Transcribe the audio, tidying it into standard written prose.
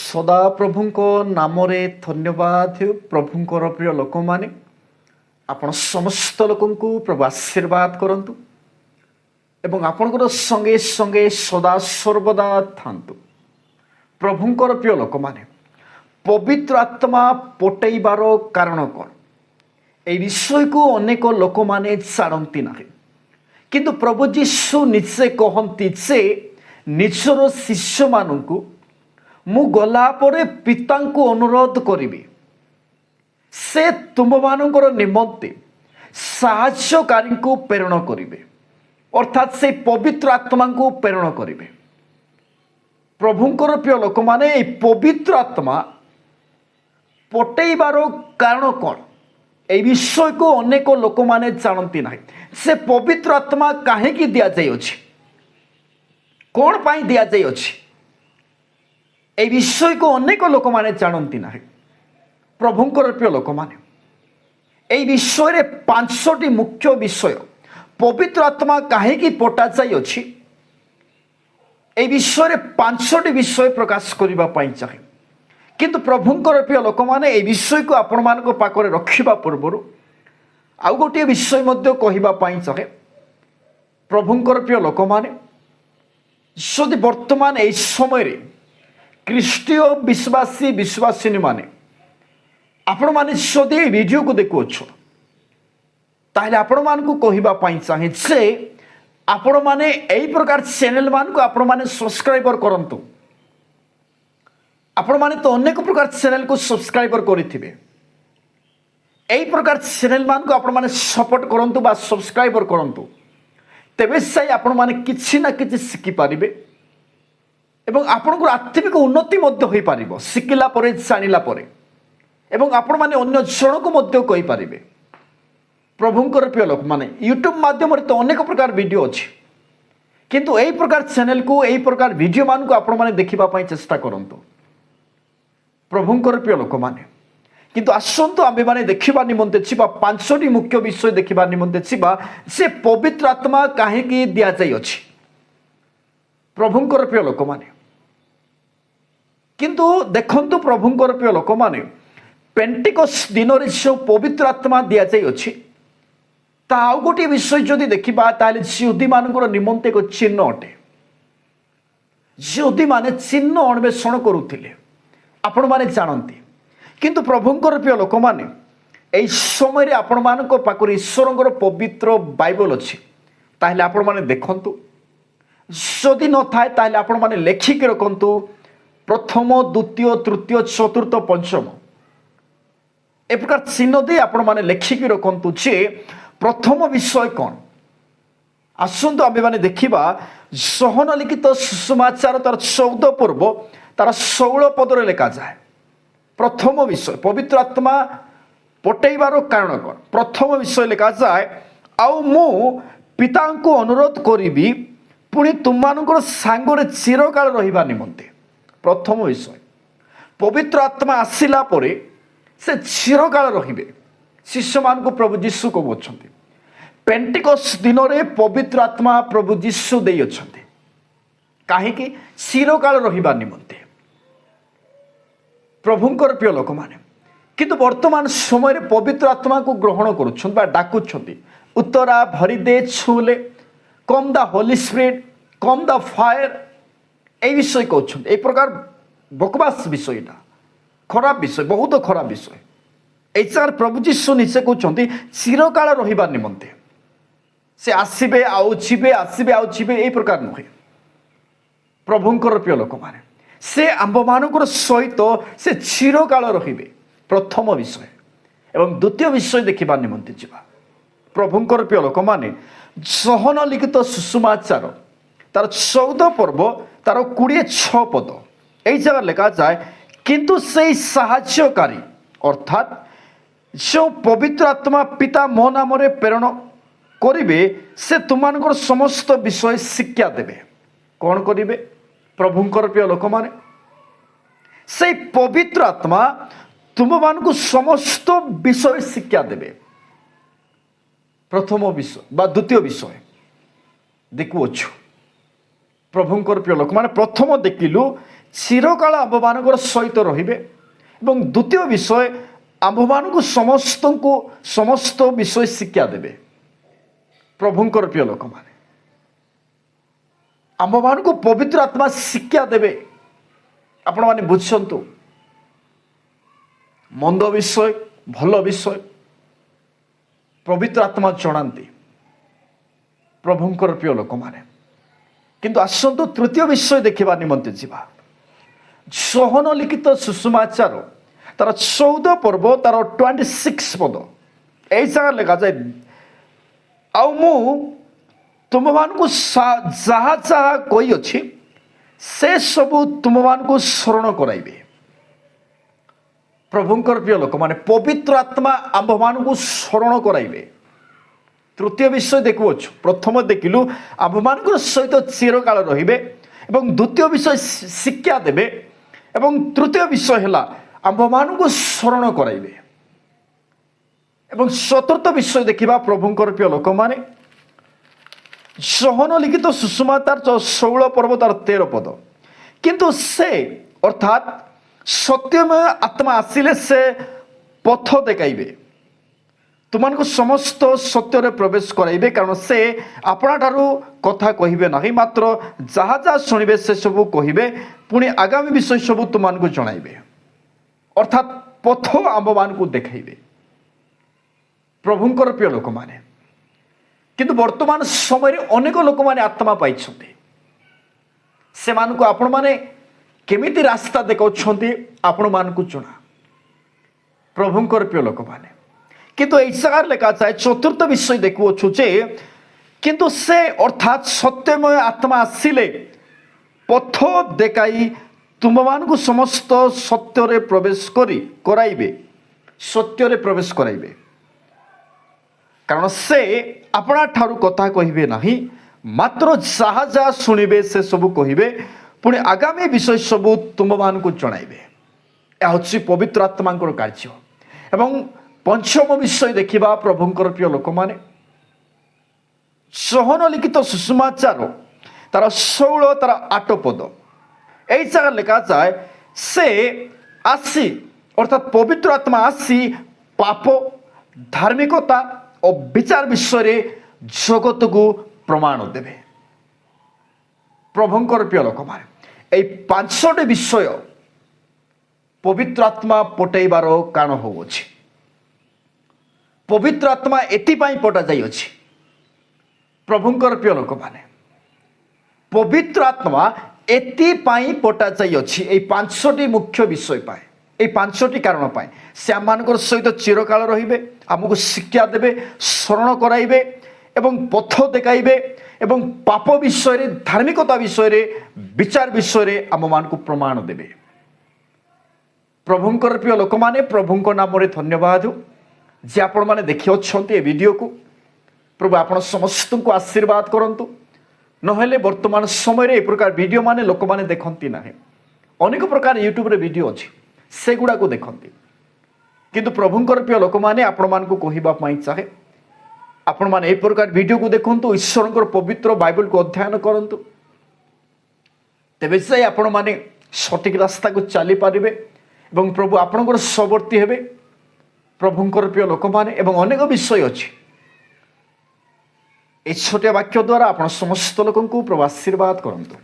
ସଦାପ୍ରଭୁଙ୍କ ନାମରେ ଧନ୍ୟବାଦ ହେଉ। ପ୍ରଭୁଙ୍କର ପ୍ରିୟ ଲୋକମାନେ, ଆପଣ ସମସ୍ତ ଲୋକଙ୍କୁ ପ୍ରଭୁ ଆଶୀର୍ବାଦ କରନ୍ତୁ ଏବଂ ଆପଣଙ୍କର ସଙ୍ଗେ ସଙ୍ଗେ ସଦା ସର୍ବଦା ଥାନ୍ତୁ। ପ୍ରଭୁଙ୍କର ପ୍ରିୟ ଲୋକମାନେ, ପବିତ୍ର ଆତ୍ମା ପଟେଇବାର କାରଣ କ'ଣ? ଏହି ବିଷୟକୁ ଅନେକ ଲୋକମାନେ ଜାଣନ୍ତି ନାହିଁ, କିନ୍ତୁ ପ୍ରଭୁ ଯୀଶୁ ନିଜେ କହନ୍ତି ଯେ ନିଜର ଶିଷ୍ୟମାନଙ୍କୁ ମୁଁ ଗଲା ପରେ ପିତାଙ୍କୁ ଅନୁରୋଧ କରିବି, ସେ ତୁମମାନଙ୍କର ନିମନ୍ତେ ସାହାଯ୍ୟକାରୀଙ୍କୁ ପ୍ରେରଣ କରିବେ, ଅର୍ଥାତ୍ ସେ ପବିତ୍ର ଆତ୍ମାଙ୍କୁ ପ୍ରେରଣ କରିବେ। ପ୍ରଭୁଙ୍କର ପ୍ରିୟ ଲୋକମାନେ, ଏହି ପବିତ୍ର ଆତ୍ମା ପଟେଇବାର କାରଣ କ'ଣ? ଏହି ବିଷୟକୁ ଅନେକ ଲୋକମାନେ ଜାଣନ୍ତି ନାହିଁ। ସେ ପବିତ୍ର ଆତ୍ମା କାହିଁକି ଦିଆଯାଇଅଛି, କ'ଣ ପାଇଁ ଦିଆଯାଇଅଛି, ଏହି ବିଷୟକୁ ଅନେକ ଲୋକମାନେ ଜାଣନ୍ତି ନାହିଁ। ପ୍ରଭୁଙ୍କର ପ୍ରିୟ ଲୋକମାନେ, ଏହି ବିଷୟରେ 5ଟି ମୁଖ୍ୟ ବିଷୟ ପବିତ୍ର ଆତ୍ମା କାହିଁକି ପଠାଯାଇଅଛି, ଏହି ବିଷୟରେ 5ଟି ବିଷୟ ପ୍ରକାଶ କରିବା ପାଇଁ ଚାହେଁ। କିନ୍ତୁ ପ୍ରଭୁଙ୍କର ପ୍ରିୟ ଲୋକମାନେ, ଏହି ବିଷୟକୁ ଆପଣମାନଙ୍କ ପାଖରେ ରଖିବା ପୂର୍ବରୁ ଆଉ ଗୋଟିଏ ବିଷୟ ମଧ୍ୟ କହିବା ପାଇଁ ଚାହେଁ। ପ୍ରଭୁଙ୍କର ପ୍ରିୟ ଲୋକମାନେ, ଯଦି ବର୍ତ୍ତମାନ ଏହି ସମୟରେ ଖ୍ରୀଷ୍ଟୀୟ ବିଶ୍ୱାସୀ ମାନେ ଆପଣମାନେ ଯଦି ଏହି ଭିଡ଼ିଓକୁ ଦେଖୁଅଛ, ତାହେଲେ ଆପଣମାନଙ୍କୁ କହିବା ପାଇଁ ଚାହେଁ ଯେ ଆପଣମାନେ ଏହି ପ୍ରକାର ଚ୍ୟାନେଲ ମାନଙ୍କୁ ଆପଣମାନେ ସବସ୍କ୍ରାଇବର କରନ୍ତୁ। ଆପଣମାନେ ତ ଅନେକ ପ୍ରକାର ଚ୍ୟାନେଲକୁ ସବସ୍କ୍ରାଇବର କରିଥିବେ। ଏହି ପ୍ରକାର ଚ୍ୟାନେଲ ମାନଙ୍କୁ ଆପଣମାନେ ସପୋର୍ଟ କରନ୍ତୁ ବା ସବସ୍କ୍ରାଇବର କରନ୍ତୁ, ତେବେ ଯାଇ ଆପଣମାନେ କିଛି ନା କିଛି ଶିଖିପାରିବେ ଏବଂ ଆପଣଙ୍କର ଆର୍ଥିକ ଉନ୍ନତି ମଧ୍ୟ ହୋଇପାରିବ ଶିଖିଲା ପରେ, ଜାଣିଲା ପରେ, ଏବଂ ଆପଣମାନେ ଅନ୍ୟ ଜଣକୁ ମଧ୍ୟ କହିପାରିବେ। ପ୍ରଭୁଙ୍କର ପ୍ରିୟ ଲୋକମାନେ, ୟୁଟ୍ୟୁବ୍ ମାଧ୍ୟମରେ ତ ଅନେକ ପ୍ରକାର ଭିଡ଼ିଓ ଅଛି, କିନ୍ତୁ ଏହି ପ୍ରକାର ଚ୍ୟାନେଲକୁ, ଏହି ପ୍ରକାର ଭିଡ଼ିଓ ମାନଙ୍କୁ ଆପଣମାନେ ଦେଖିବା ପାଇଁ ଚେଷ୍ଟା କରନ୍ତୁ। ପ୍ରଭୁଙ୍କର ପ୍ରିୟ ଲୋକମାନେ, କିନ୍ତୁ ଆସନ୍ତୁ ଆମ୍ଭେମାନେ ଦେଖିବା ନିମନ୍ତେ ଯିବା 5ଟି ମୁଖ୍ୟ ବିଷୟ ଦେଖିବା ନିମନ୍ତେ ଯିବା, ସେ ପବିତ୍ର ଆତ୍ମା କାହିଁକି ଦିଆଯାଇଅଛି। ପ୍ରଭୁଙ୍କର ପ୍ରିୟ ଲୋକମାନେ, କିନ୍ତୁ ଦେଖନ୍ତୁ ପ୍ରଭୁଙ୍କର ପ୍ରିୟ ଲୋକମାନେ, ପେଣ୍ଟିକୋଷ୍ଟ ଦିନରେ ଯେଉଁ ପବିତ୍ର ଆତ୍ମା ଦିଆଯାଇଅଛି, ତା ଆଉ ଗୋଟିଏ ବିଷୟ ଯଦି ଦେଖିବା, ତାହେଲେ ଯିହୁଦୀମାନଙ୍କର ନିମନ୍ତେ ଏକ ଚିହ୍ନ ଅଟେ। ଯିହୁଦୀମାନେ ଚିହ୍ନ ଅନ୍ୱେଷଣ କରୁଥିଲେ, ଆପଣମାନେ ଜାଣନ୍ତି। କିନ୍ତୁ ପ୍ରଭୁଙ୍କର ପ୍ରିୟ ଲୋକମାନେ, ଏହି ସମୟରେ ଆପଣମାନଙ୍କ ପାଖରେ ଈଶ୍ୱରଙ୍କର ପବିତ୍ର ବାଇବଲ ଅଛି, ତାହେଲେ ଆପଣମାନେ ଦେଖନ୍ତୁ। ଯଦି ନଥାଏ ତାହେଲେ ଆପଣମାନେ ଲେଖିକି ରଖନ୍ତୁ। ପ୍ରଥମ, ଦ୍ୱିତୀୟ, ତୃତୀୟ, ଚତୁର୍ଥ, ପଞ୍ଚମ ଏ ପ୍ରକାର ଚିହ୍ନ ଦେଇ ଆପଣମାନେ ଲେଖିକି ରଖନ୍ତୁ ଯେ ପ୍ରଥମ ବିଷୟ କ'ଣ। ଆସନ୍ତୁ ଆମ୍ଭେମାନେ ଦେଖିବା ଯୋହନ ଲିଖିତ ସୁସମାଚାର ତାର 14 ପର୍ବ ତାର 16 ପଦରେ ଲେଖାଯାଏ। ପ୍ରଥମ ବିଷୟ ପବିତ୍ର ଆତ୍ମା ପଟେଇବାର କାରଣ କ'ଣ? ପ୍ରଥମ ବିଷୟ ଲେଖାଯାଏ, ଆଉ ମୁଁ ପିତାଙ୍କୁ ଅନୁରୋଧ କରିବି ପୁଣି ତୁମମାନଙ୍କର ସାଙ୍ଗରେ ଚିରକାଳ ରହିବା ନିମନ୍ତେ। ପ୍ରଥମ ବିଷୟ, ପବିତ୍ର ଆତ୍ମା ଆସିଲା ପରେ ସେ ଚିରକାଳ ରହିବେ। ଶିଷ୍ୟମାନଙ୍କୁ ପ୍ରଭୁ ଯୀଶୁ କହୁଅଛନ୍ତି, ପେଣ୍ଟିକୋଷ୍ଟ ଦିନରେ ପବିତ୍ର ଆତ୍ମା ପ୍ରଭୁ ଯୀଶୁ ଦେଇଅଛନ୍ତି। କାହିଁକି? ଚିରକାଳ ରହିବା ନିମନ୍ତେ। ପ୍ରଭୁଙ୍କର ପ୍ରିୟ ଲୋକମାନେ, କିନ୍ତୁ ବର୍ତ୍ତମାନ ସମୟରେ ପବିତ୍ର ଆତ୍ମାକୁ ଗ୍ରହଣ କରୁଛନ୍ତି ବା ଡାକୁଛନ୍ତି, ଉତ୍ତରା ଭରିଦେ ଛୁଲେ, କମ୍ ଦ ହୋଲି ସ୍ପିରିଟ୍, କମ୍ ଦ ଫାୟାର, এই বিষয় କହୁଛନ୍ତି। এই ପ୍ରକାର ବକବାସ ବିଷୟଟା ଖରାପ ବିଷୟ, ବହୁତ ଖରାପ ବିଷୟ। এই ଜାଗାରେ ପ୍ରଭୁ ଯୀଶୁ ନିଜେ କହୁଛନ୍ତି ଚିରକାଳ ରହିବା ନିମନ୍ତେ। ସେ ଆସିବେ ଆଉ ଯିବେ, ଆସିବେ ଆଉ ଯିବେ, এই ପ୍ରକାର ନୁହେଁ। ପ୍ରଭୁଙ୍କର ପ୍ରିୟ ଲୋକମାନେ, ସେ ଆମ୍ଭମାନଙ୍କର ସହିତ ସେ ଚିରକାଳ ରହିବେ। ପ୍ରଥମ ବିଷୟ। ଏବଂ ଦ୍ୱିତୀୟ ବିଷୟ ଦେଖିବା ନିମନ୍ତେ ଯିବା। ପ୍ରଭୁଙ୍କର ପ୍ରିୟ ଲୋକମାନେ, ଯୋହନ ଲିଖିତ ସୁସମାଚାର ତାର 14 ପର୍ବ ତାର 26 ପଦ, এই ଜାଗାରେ ଲେଖାଯାଏ, କିନ୍ତୁ সেই ସାହାଯ୍ୟକାରୀ ଅର୍ଥାତ୍ ଯେଉଁ ପବିତ୍ର ଆତ୍ମା ପିତା ମୋ ନାମରେ ପ୍ରେରଣ କରିବେ, ସେ ତୁମମାନଙ୍କର ସମସ୍ତ ବିଷୟ ଶିକ୍ଷା ଦେବେ। କ'ଣ କରିବେ? ପ୍ରଭୁଙ୍କର ପ୍ରିୟ ଲୋକମାନେ, সেই ପବିତ୍ର ଆତ୍ମା ତୁମମାନଙ୍କୁ ସମସ୍ତ ବିଷୟ ଶିକ୍ଷା ଦେବେ। ପ୍ରଥମ ବିଷୟ ବା ଦ୍ୱିତୀୟ ବିଷୟ ଦେଖୁଅଛୁ। ପ୍ରଭୁଙ୍କର ପ୍ରିୟ ଲୋକମାନେ, ପ୍ରଥମ ଦେଖିଲୁ চিরকাଳ ଆମ୍ଭମାନଙ୍କର ସହିତ ରହିବେ ଏବଂ ଦ୍ୱିତୀୟ ବିଷୟ ଆମ୍ଭମାନଙ୍କୁ ସମସ୍ତ ବିଷୟ ଶିକ୍ଷା ଦେବେ। ପ୍ରଭୁଙ୍କର ପ୍ରିୟ ଲୋକମାନେ, ଆମ୍ଭମାନଙ୍କୁ ପବିତ୍ର ଆତ୍ମା ଶିକ୍ଷା ଦେବେ। ଆପଣମାନେ ବୁଝନ୍ତୁ, ମନ୍ଦ ବିଷୟ ଭଲ ବିଷୟ ପବିତ୍ର ଆତ୍ମା ଜଣାନ୍ତି ପ୍ରଭୁଙ୍କର ପ୍ରିୟ ଲୋକମାନେ। କିନ୍ତୁ ଆସନ୍ତୁ ତୃତୀୟ ବିଷୟ ଦେଖିବା ନିମନ୍ତେ ଯିବା। ଯୋହନ ଲିଖିତ ସୁସମାଚାର ତାର 14 ପର୍ବ ତାର 26 ପଦ এই ଜାଗା ଲେଖାଯାଏ, ଆଉ ମୁଁ ତୁମମାନଙ୍କୁ ଯାହା ଯାହା କହିଅଛି ସେ ସବୁ ତୁମମାନଙ୍କୁ ସ୍ମରଣ କରାଇବେ। ପ୍ରଭୁଙ୍କର ପ୍ରିୟ ଲୋକମାନେ, ପବିତ୍ର ଆତ୍ମା ଆମ୍ଭମାନଙ୍କୁ ସ୍ମରଣ କରାଇବେ। ତୃତୀୟ ବିଷୟ ଦେଖୁଅଛୁ। ପ୍ରଥମ ଦେଖିଲୁ ଆମ୍ଭମାନଙ୍କ ସହିତ ଚିରକାଳ ରହିବେ ଏବଂ ଦ୍ୱିତୀୟ ବିଷୟ ଶିକ୍ଷା ଦେବେ ଏବଂ ତୃତୀୟ ବିଷୟ ହେଲା ଆମ୍ଭମାନଙ୍କୁ ସ୍ମରଣ କରାଇବେ। ଏବଂ ଚତୁର୍ଥ ବିଷୟ ଦେଖିବା ପ୍ରଭୁଙ୍କର ପ୍ରିୟ ଲୋକମାନେ, ଯୋହନ ଲିଖିତ ସୁସମାଚାର 16 ପର୍ବ ତାର 13 ପଦ, କିନ୍ତୁ ସେ ଅର୍ଥାତ୍ ସତ୍ୟମୟ ଆତ୍ମା ଆସିଲେ ସେ ପଥ ଦେଖାଇବେ, ତୁମମାନଙ୍କୁ ସମସ୍ତ ସତ୍ୟରେ ପ୍ରବେଶ କରାଇବେ, କାରଣ ସେ ଆପଣାଠାରୁ କଥା କହିବେ ନାହିଁ, ମାତ୍ର ଯାହା ଯାହା ଶୁଣିବେ ସେସବୁ କହିବେ, ପୁଣି ଆଗାମୀ ବିଷୟ ସବୁ ତୁମମାନଙ୍କୁ ଜଣାଇବେ। ଅର୍ଥାତ୍ ପଥ ଆମ୍ଭମାନଙ୍କୁ ଦେଖାଇବେ। ପ୍ରଭୁଙ୍କର ପ୍ରିୟ ଲୋକମାନେ, କିନ୍ତୁ ବର୍ତ୍ତମାନ ସମୟରେ ଅନେକ ଲୋକମାନେ ଆତ୍ମା ପାଇଛନ୍ତି। ସେମାନଙ୍କୁ ଆପଣମାନେ କେମିତି ରାସ୍ତା ଦେଖାଉଛନ୍ତି ଆପଣମାନଙ୍କୁ ଜଣା। ପ୍ରଭୁଙ୍କର ପ୍ରିୟ ଲୋକମାନେ, କିନ୍ତୁ এই জায়গায় লেখা আছে চতুর্থ বিষয় দেখুଅଛୁ যে কিন্তু ସେ ଅର୍ଥାତ୍ ସତ୍ୟମୟ ଆତ୍ମା ଆସିଲେ ପଥ ଦେଖାଇ ତୁମମାନଙ୍କୁ ସମସ୍ତ ସତ୍ୟରେ ପ୍ରବେଶ କରାଇବେ, ସତ୍ୟରେ ପ୍ରବେଶ କରାଇବେ, କାରଣ ସେ ଆପଣା ଠାରୁ କଥା କହିବେ ନାହିଁ, ମାତ୍ର ଯାହା ଯାହା ଶୁଣିବେ ସେ ସବୁ କହିବେ, ପୁଣି ଆଗାମୀ ବିଷୟ ସବୁ ତୁମମାନଙ୍କୁ ଜଣାଇବେ। ଏହା ହେଉଛି ପବିତ୍ର ଆତ୍ମାଙ୍କର କାର୍ଯ୍ୟ। ଏବଂ ପଞ୍ଚମ ବିଷୟ ଦେଖିବା ପ୍ରଭୁଙ୍କର ପ୍ରିୟ ଲୋକମାନେ, ଯୋହନ ଲିଖିତ ସୁସମାଚାର ତାର 16 ତାର 8 ପଦ এই জায়গায় লেখাযায়, ସେ ଆସି ଅର୍ଥାତ୍ ପବିତ୍ର ଆତ୍ମା ଆସି ପାପ, ଧାର୍ମିକତା ଓ ବିଚାର ବିଷୟରେ ଜଗତକୁ ପ୍ରମାଣ ଦେବେ। ପ୍ରଭୁଙ୍କର ପ୍ରିୟ ଲୋକମାନେ, এই 5ଟି ବିଷୟ ପବିତ୍ର ଆତ୍ମା ପଠାଇବାର କାରଣ ହେଉଅଛି। ପବିତ୍ର ଆତ୍ମା ଏଥିପାଇଁ ପଠାଯାଇଅଛି। ପ୍ରଭୁଙ୍କର ପ୍ରିୟ ଲୋକମାନେ, ପବିତ୍ର ଆତ୍ମା ଏଥିପାଇଁ ପଠାଯାଇଅଛି এই 5ଟି ମୁଖ୍ୟ ବିଷୟ ପାଇଁ, এই 5ଟି କାରଣ ପାଇଁ। ସେ ଆମମାନଙ୍କର ସହିତ ଚିରକାଳ ରହିବେ, ଆମକୁ ଶିକ୍ଷା ଦେବେ, ସ୍ମରଣ କରାଇବେ ଏବଂ ପଥ ଦେଖାଇବେ ଏବଂ ପାପ ବିଷୟରେ, ଧାର୍ମିକତା ବିଷୟରେ, ବିଚାର ବିଷୟରେ ଆମମାନଙ୍କୁ ପ୍ରମାଣ ଦେବେ। ପ୍ରଭୁଙ୍କର ପ୍ରିୟ ଲୋକମାନେ, ପ୍ରଭୁଙ୍କ ନାମରେ ଧନ୍ୟବାଦ ଯେ ଆପଣମାନେ ଦେଖିଅଛନ୍ତି ଏ ଭିଡ଼ିଓକୁ। ପ୍ରଭୁ ଆପଣ ସମସ୍ତଙ୍କୁ ଆଶୀର୍ବାଦ କରନ୍ତୁ। ନହେଲେ ବର୍ତ୍ତମାନ ସମୟରେ ଏ ପ୍ରକାର ଭିଡ଼ିଓ ମାନେ ଲୋକମାନେ ଦେଖନ୍ତି ନାହିଁ। ଅନେକ ପ୍ରକାର ୟୁଟ୍ୟୁବରେ ଭିଡ଼ିଓ ଅଛି, ସେଗୁଡ଼ାକୁ ଦେଖନ୍ତି। କିନ୍ତୁ ପ୍ରଭୁଙ୍କର ପ୍ରିୟ ଲୋକମାନେ, ଆପଣମାନଙ୍କୁ କହିବା ପାଇଁ ଚାହେଁ, ଆପଣମାନେ ଏ ପ୍ରକାର ଭିଡ଼ିଓକୁ ଦେଖନ୍ତୁ, ଈଶ୍ୱରଙ୍କର ପବିତ୍ର ବାଇବଲକୁ ଅଧ୍ୟୟନ କରନ୍ତୁ, ତେବେ ଯାଇ ଆପଣମାନେ ସଠିକ୍ ରାସ୍ତାକୁ ଚାଲିପାରିବେ ଏବଂ ପ୍ରଭୁ ଆପଣଙ୍କର ସହବର୍ତ୍ତୀ ହେବେ। ପ୍ରଭୁଙ୍କର ପ୍ରିୟ ଲୋକମାନେ, ଏବଂ ଅନେକ ବିଷୟ ଅଛି। এই ଛୋଟିଆ ବାକ୍ୟ ଦ୍ୱାରା ଆପଣ ସମସ୍ତ ଲୋକଙ୍କୁ ପ୍ରଭୁ ଆଶୀର୍ବାଦ କରନ୍ତୁ।